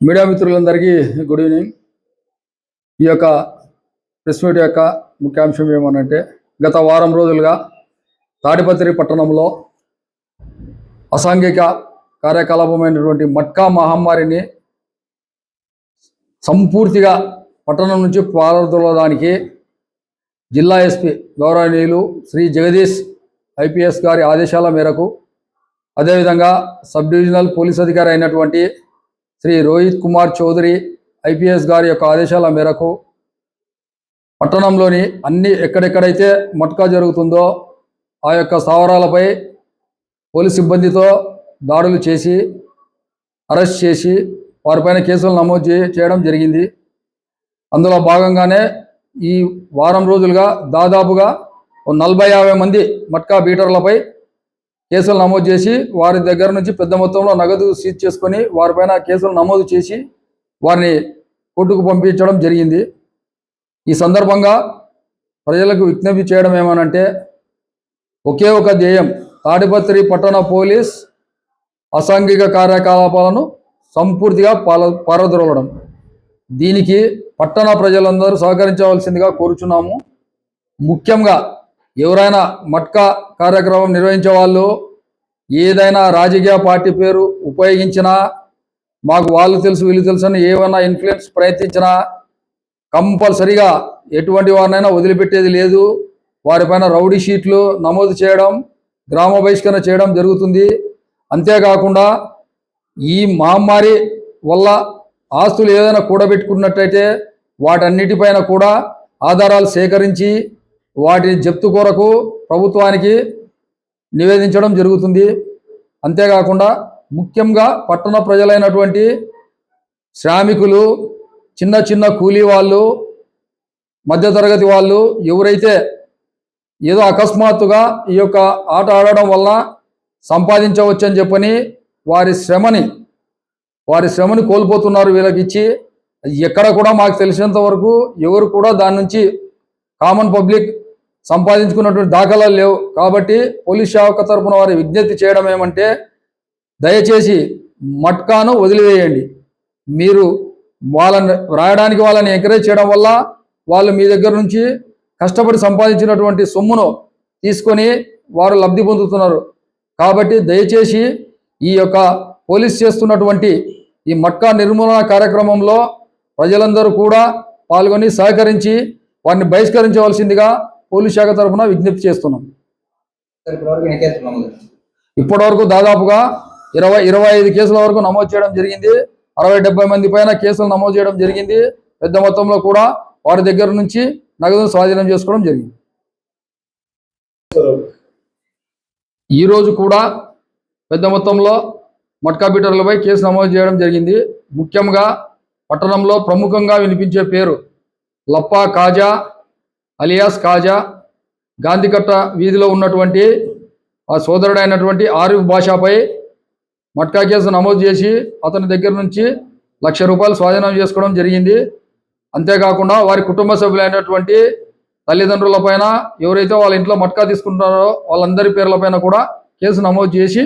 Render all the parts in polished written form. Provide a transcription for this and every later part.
Media మిత్రులందరికీ good evening. ఈ యొక్క ప్రెస్ మీట్ యొక్క ముఖ్యాంశం ఏమనంటే, గత వారం రోజులుగా తాడిపత్రి పట్టణంలో అసాంఘిక కార్యకలాపమైనటువంటి మట్కా మహమ్మారిని సంపూర్తిగా పట్టణం నుంచి పారదోలడానికి జిల్లా ఎస్పీ గౌరవనీయులు శ్రీ జగదీష్ ఐపీఎస్ గారి ఆదేశాల మేరకు, అదేవిధంగా సబ్ డివిజనల్ పోలీస్ అధికారి అయినటువంటి శ్రీ రోహిత్ కుమార్ చౌదరి ఐపీఎస్ గారి యొక్క ఆదేశాల మేరకు పట్టణంలోని ఎక్కడెక్కడైతే మట్కా జరుగుతుందో ఆ యొక్క స్థావరాలపై పోలీస్ సిబ్బందితో దాడులు చేసి అరెస్ట్ చేసి వారిపైన కేసులు నమోదు చేయడం జరిగింది. అందులో భాగంగానే ఈ వారం రోజులుగా దాదాపుగా 40-50 మంది మట్కా బీటర్లపై కేసులు నమోదు చేసి వారి దగ్గర నుంచి పెద్ద మొత్తంలో నగదు సీజ్ చేసుకొని వారిపైన కేసులు నమోదు చేసి వారిని కోర్టుకు పంపించడం జరిగింది. ఈ సందర్భంగా ప్రజలకు విజ్ఞప్తి చేయడం ఏమనంటే, ఒకే ఒక ధ్యేయం, తాడిపత్రి పట్టణ పోలీస్ అసాంఘిక కార్యకలాపాలను సంపూర్తిగా పారద్రోలడం. దీనికి పట్టణ ప్రజలందరూ సహకరించవలసిందిగా కోరుచున్నాము. ముఖ్యంగా ఎవరైనా మట్కా కార్యక్రమం నిర్వహించే వాళ్ళు ఏదైనా రాజకీయ పార్టీ పేరు ఉపయోగించినా, మాకు వాళ్ళు తెలుసు వీళ్ళు తెలుసు అని ఏమైనా ఇన్ఫ్లుయెన్స్ ప్రయత్నించినా కంపల్సరిగా ఎటువంటి వారినైనా వదిలిపెట్టేది లేదు. వారిపైన రౌడీ షీట్లు నమోదు చేయడం, గ్రామ బహిష్కరణ చేయడం జరుగుతుంది. అంతేకాకుండా ఈ మహమ్మారి వల్ల ఆస్తులు ఏదైనా కూడబెట్టుకున్నట్టయితే వాటన్నిటిపైన కూడా ఆధారాలు సేకరించి వాటిని జప్తు కొరకు ప్రభుత్వానికి నివేదించడం జరుగుతుంది. అంతేకాకుండా ముఖ్యంగా పట్టణ ప్రజలైనటువంటి శ్రామికులు, చిన్న చిన్న కూలీ వాళ్ళు, మధ్యతరగతి వాళ్ళు ఎవరైతే ఏదో అకస్మాత్తుగా ఈ యొక్క ఆట ఆడడం వల్ల సంపాదించవచ్చని చెప్పని వారి శ్రమని కోల్పోతున్నారు. వీళ్ళకి ఇచ్చి ఎక్కడ కూడా మాకు తెలిసినంత వరకు ఎవరు కూడా దాని నుంచి కామన్ పబ్లిక్ సంపాదించుకున్నటువంటి దాఖలాలు లేవు. కాబట్టి పోలీస్ శాఖ తరఫున వారి విజ్ఞప్తి చేయడం ఏమంటే, దయచేసి మట్కాను వదిలివేయండి. మీరు వాళ్ళని రాయడానికి వాళ్ళని ఎంకరేజ్ చేయడం వల్ల వాళ్ళు మీ దగ్గర నుంచి కష్టపడి సంపాదించినటువంటి సొమ్మును తీసుకొని వారు లబ్ధి పొందుతున్నారు. కాబట్టి దయచేసి ఈ యొక్క పోలీస్ చేస్తున్నటువంటి ఈ మట్కా నిర్మూలన కార్యక్రమంలో ప్రజలందరూ కూడా పాల్గొని సహకరించి వారిని బహిష్కరించవలసిందిగా పోలీస్ శాఖ తరఫున విజ్ఞప్తి చేస్తున్నాం. ఇప్పటివరకు దాదాపుగా 20-25 కేసుల వరకు నమోదు చేయడం జరిగింది. 60-70 మంది పైన కేసులు నమోదు చేయడం జరిగింది. పెద్ద మొత్తంలో కూడా వారి దగ్గర నుంచి నగదును స్వాధీనం చేసుకోవడం జరిగింది. ఈరోజు కూడా పెద్ద మొత్తంలో మట్కా బీటర్లపై కేసు నమోదు చేయడం జరిగింది. ముఖ్యంగా పట్టణంలో ప్రముఖంగా వినిపించే పేరు లప్పా కాజా అలియాస్ కాజా, గాంధీకట్ట వీధిలో ఉన్నటువంటి ఆ సోదరుడైనటువంటి ఆరిఫ్ బాషాపై మట్కా కేసు నమోదు చేసి అతని దగ్గర నుంచి ₹1,00,000 స్వాధీనం చేసుకోవడం జరిగింది. అంతేకాకుండా వారి కుటుంబ సభ్యులైనటువంటి తల్లిదండ్రులపైన, ఎవరైతే వాళ్ళ ఇంట్లో మట్కా తీసుకుంటారో వాళ్ళందరి పేర్లపైన కూడా కేసు నమోదు చేసి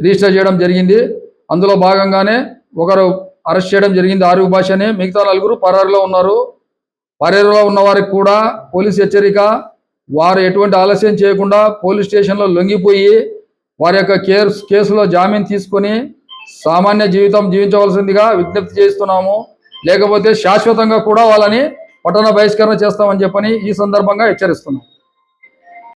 రిజిస్టర్ చేయడం జరిగింది. అందులో భాగంగానే ఒకరు అరెస్ట్ చేయడం జరిగింది, ఆరిఫ్ బాషాని. మిగతా 4 పరారీలో ఉన్నారు. పరారీలో ఉన్న వారికి కూడా పోలీస్ హెచ్చరిక, వారు ఎటువంటి ఆలస్యం చేయకుండా పోలీస్ స్టేషన్లో లొంగిపోయి వారి యొక్క కేసులో జామీన్ తీసుకొని సామాన్య జీవితం జీవించవలసిందిగా విజ్ఞప్తి చేస్తున్నాము. లేకపోతే శాశ్వతంగా కూడా వాళ్ళని పట్టణ బహిష్కరణ చేస్తామని చెప్పని ఈ సందర్భంగా హెచ్చరిస్తున్నాం.